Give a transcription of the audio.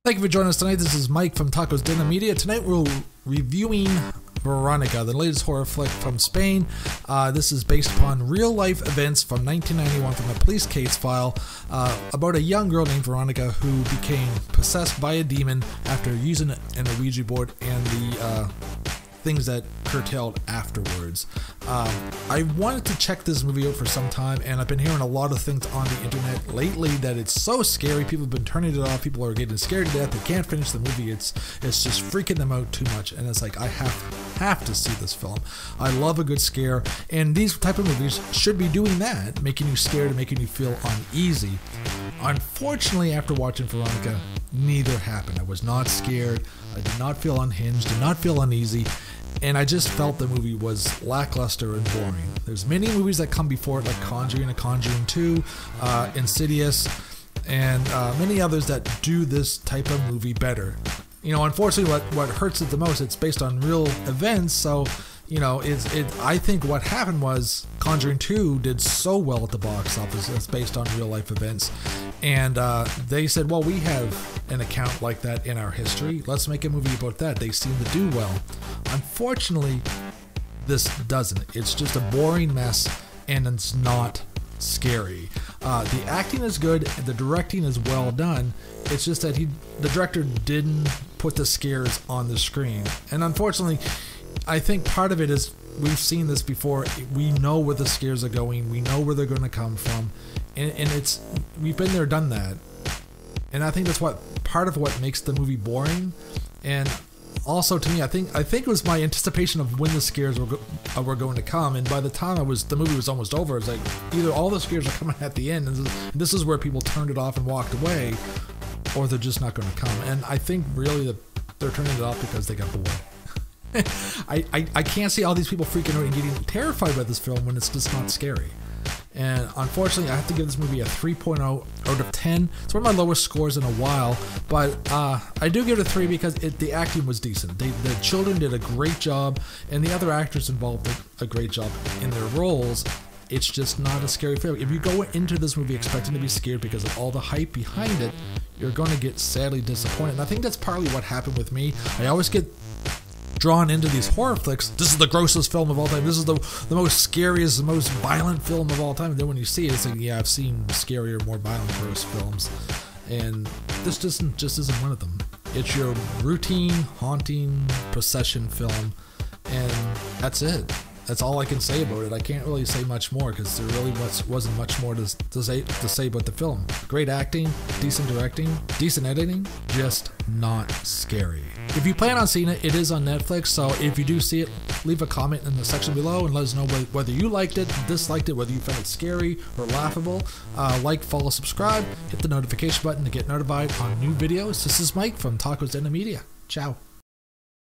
Thank you for joining us tonight. This is Mike from Tacos Dinner Media. Tonight we're reviewing Veronica, the latest horror flick from Spain. This is based upon real-life events from 1991 from a police case file about a young girl named Veronica who became possessed by a demon after using an Ouija board and the things that curtailed afterwards. I wanted to check this movie out for some time, and I've been hearing a lot of things on the internet lately that it's so scary. People have been turning it off. People are getting scared to death. They can't finish the movie. It's just freaking them out too much, and it's like I have to see this film. I love a good scare, and these type of movies should be doing that, making you scared and making you feel uneasy. Unfortunately, after watching Veronica, neither happened. I was not scared. I did not feel unhinged. Did not feel uneasy. And I just felt the movie was lackluster and boring. There's many movies that come before it, like Conjuring and Conjuring 2, Insidious, and many others that do this type of movie better. You know, unfortunately, what hurts it the most, it's based on real events, so, you know, I think what happened was Conjuring 2 did so well at the box office. It's based on real life events. And they said, well, we have an account like that in our history. Let's make a movie about that. They seem to do well. Unfortunately, this doesn't. It's just a boring mess, and it's not scary. The acting is good, and the directing is well done. It's just that the director didn't put the scares on the screen. And unfortunately, I think part of it is we've seen this before. We know where the scares are going. We know where they're going to come from. And we've been there, done that. And I think that's part of what makes the movie boring. And also, to me, I think it was my anticipation of when the scares were going to come. And by the time the movie was almost over, it's like either all the scares are coming at the end, and this is where people turned it off and walked away, or they're just not going to come. And I think really they're turning it off because they got bored. I can't see all these people freaking out and getting terrified by this film when it's just not scary. And unfortunately, I have to give this movie a 3.0 out of 10. It's one of my lowest scores in a while, but I do give it a 3 because the acting was decent. The children did a great job, and the other actors involved did a great job in their roles. It's just not a scary film. If you go into this movie expecting to be scared because of all the hype behind it, you're going to get sadly disappointed. And I think that's partly what happened with me. I always get drawn into these horror flicks. This is the grossest film of all time. This is the most scariest, the most violent film of all time. And then when you see it, it's like, yeah, I've seen scarier, more violent, gross films, and this just isn't one of them. It's your routine, haunting, possession film, and that's it. That's all I can say about it. I can't really say much more because there really wasn't much more to say about the film. Great acting, decent directing, decent editing, just not scary. If you plan on seeing it, it is on Netflix, so if you do see it, leave a comment in the section below and let us know whether you liked it, disliked it, whether you found it scary or laughable. Like, follow, subscribe, hit the notification button to get notified on new videos. This is Mike from Tacos Dinner Media. Ciao.